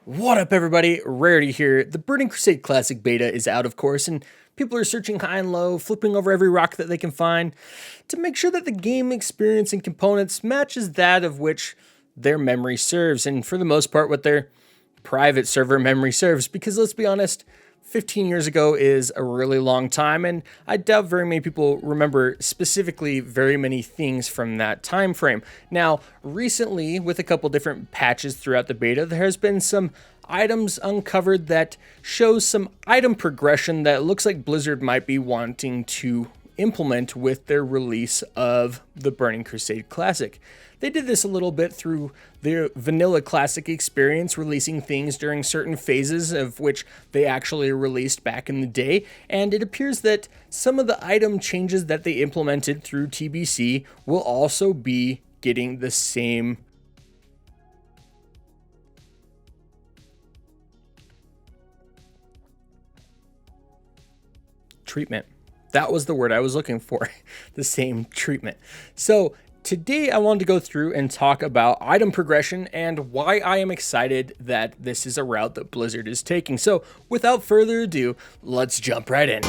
What up, everybody? Rarity here. The Burning Crusade Classic beta is out, of course, and people are searching high and low, flipping over every rock that they can find to make sure that the game experience and components matches that of which their memory serves, and for the most part, what their private server memory serves. Because let's be honest, 15 years ago is a really long time, and I doubt very many people remember specifically very many things from that time frame. Now, recently, with a couple different patches throughout the beta, there has been some items uncovered that shows some item progression that looks like Blizzard might be wanting to implement with their release of the Burning Crusade Classic. They did this a little bit through their vanilla classic experience, releasing things during certain phases of which they actually released back in the day, and it appears that some of the item changes that they implemented through TBC will also be getting the same treatment. That was the word I was looking for, the same treatment. So today I wanted to go through and talk about item progression and why I am excited that this is a route that Blizzard is taking. So without further ado, let's jump right in.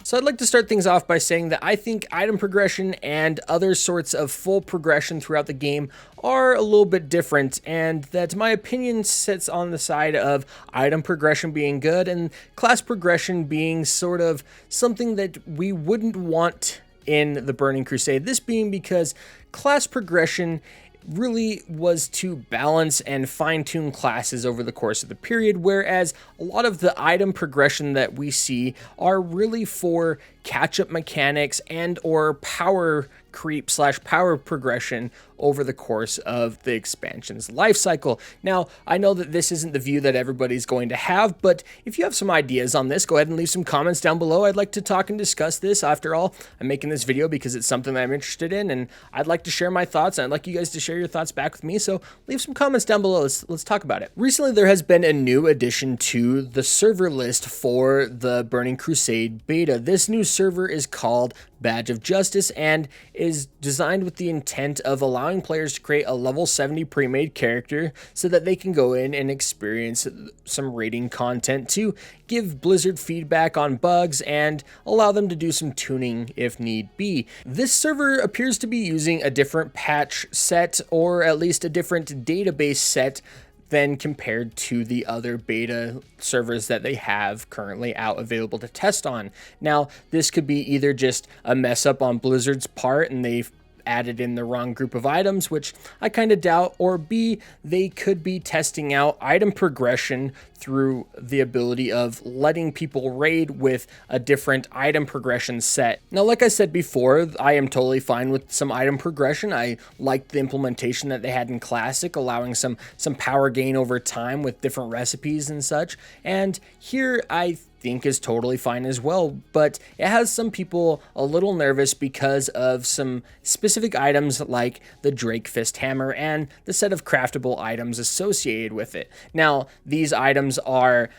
So I'd like to start things off by saying that I think item progression and other sorts of full progression throughout the game are a little bit different, and that my opinion sits on the side of item progression being good and class progression being sort of something that we wouldn't want in the Burning Crusade. This being because class progression really was to balance and fine-tune classes over the course of the period, whereas a lot of the item progression that we see are really for catch-up mechanics and or power creep / power progression over the course of the expansion's life cycle. Now, I know that this isn't the view that everybody's going to have, but if you have some ideas on this, go ahead and leave some comments down below. I'd like to talk and discuss this. After all, I'm making this video because it's something that I'm interested in, and I'd like to share my thoughts, and I'd like you guys to share your thoughts back with me, so leave some comments down below. Let's talk about it. Recently, there has been a new addition to the server list for the Burning Crusade beta. This new server is called Badge of Justice and is designed with the intent of allowing players to create a level 70 pre-made character so that they can go in and experience some raiding content to give Blizzard feedback on bugs and allow them to do some tuning if need be. This server appears to be using a different patch set, or at least a different database set than compared to the other beta servers that they have currently out available to test on. Now, this could be either just a mess up on Blizzard's part and they've added in the wrong group of items, which I kind of doubt, or B, they could be testing out item progression through the ability of letting people raid with a different item progression set. Now, like I said before, I am totally fine with some item progression. I liked the implementation that they had in Classic, allowing some power gain over time with different recipes and such. And here I think is totally fine as well, but it has some people a little nervous because of some specific items like the Drakefist Hammer and the set of craftable items associated with it. Now, these items are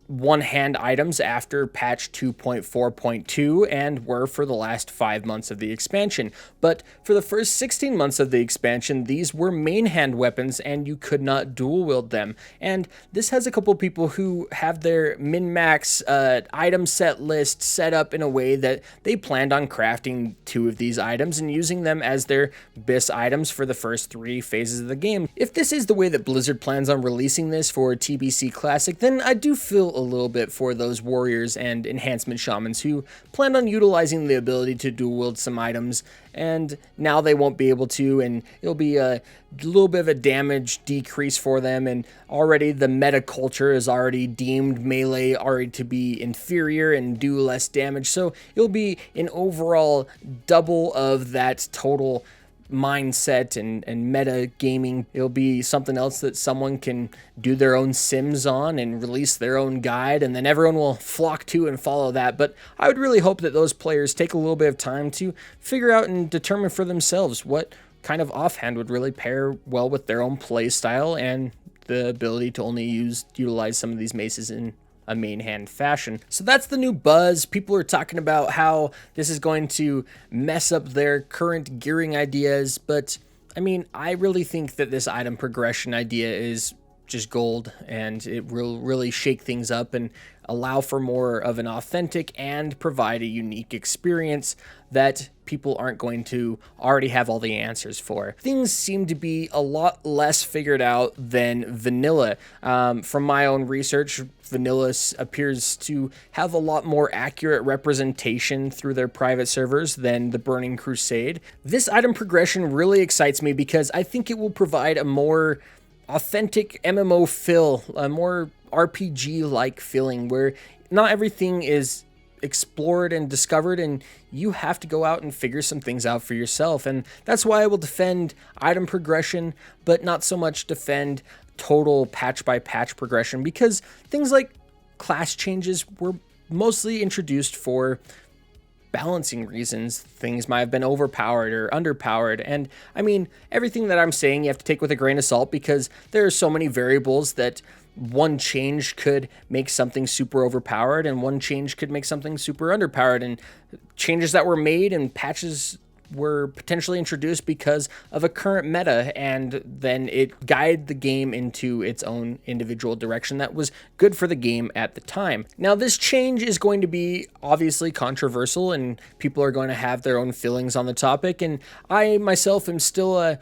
one-hand items after patch 2.4.2 and were for the last 5 months of the expansion. But for the first 16 months of the expansion, these were main hand weapons and you could not dual wield them. And this has a couple people who have their min-max item set list set up in a way that they planned on crafting 2 of these items and using them as their BIS items for the first 3 phases of the game. If this is the way that Blizzard plans on releasing this for TBC Classic, then I do feel a little bit for those warriors and enhancement shamans who planned on utilizing the ability to dual wield some items, and now they won't be able to, and it'll be a little bit of a damage decrease for them, and already the meta culture is already deemed melee already to be inferior and do less damage, so it'll be an overall double of that total mindset and meta gaming. It'll be something else that someone can do their own sims on and release their own guide, and then everyone will flock to and follow that. But I would really hope that those players take a little bit of time to figure out and determine for themselves what kind of offhand would really pair well with their own play style and the ability to only utilize some of these maces in a main hand fashion. So that's the new buzz. People are talking about how this is going to mess up their current gearing ideas, but I mean, I really think that this item progression idea is just gold, and it will really shake things up and allow for more of an authentic and provide a unique experience that people aren't going to already have all the answers for. Things seem to be a lot less figured out than vanilla. From my own research, vanilla appears to have a lot more accurate representation through their private servers than the Burning Crusade. This item progression really excites me because I think it will provide a more authentic MMO feel, a more RPG-like feeling where not everything is explored and discovered, and you have to go out and figure some things out for yourself. And that's why I will defend item progression, but not so much defend total patch by patch progression, because things like class changes were mostly introduced for balancing reasons. Things might have been overpowered or underpowered, and I mean, everything that I'm saying you have to take with a grain of salt, because there are so many variables that one change could make something super overpowered and one change could make something super underpowered, and changes that were made and patches were potentially introduced because of a current meta, and then it guided the game into its own individual direction that was good for the game at the time. Now, this change is going to be obviously controversial, and people are going to have their own feelings on the topic, and I myself am still a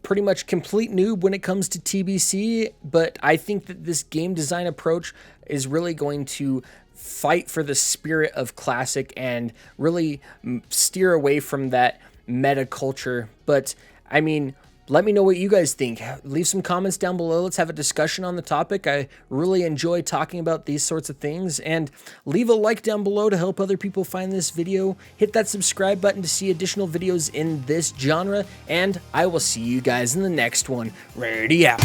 pretty much complete noob when it comes to TBC, but I think that this game design approach is really going to fight for the spirit of Classic and really steer away from that meta culture. But I mean, let me know what you guys think. Leave some comments down below. Let's have a discussion on the topic. I really enjoy talking about these sorts of things. And leave a like down below to help other people find this video. Hit that subscribe button to see additional videos in this genre. And I will see you guys in the next one. Ready out.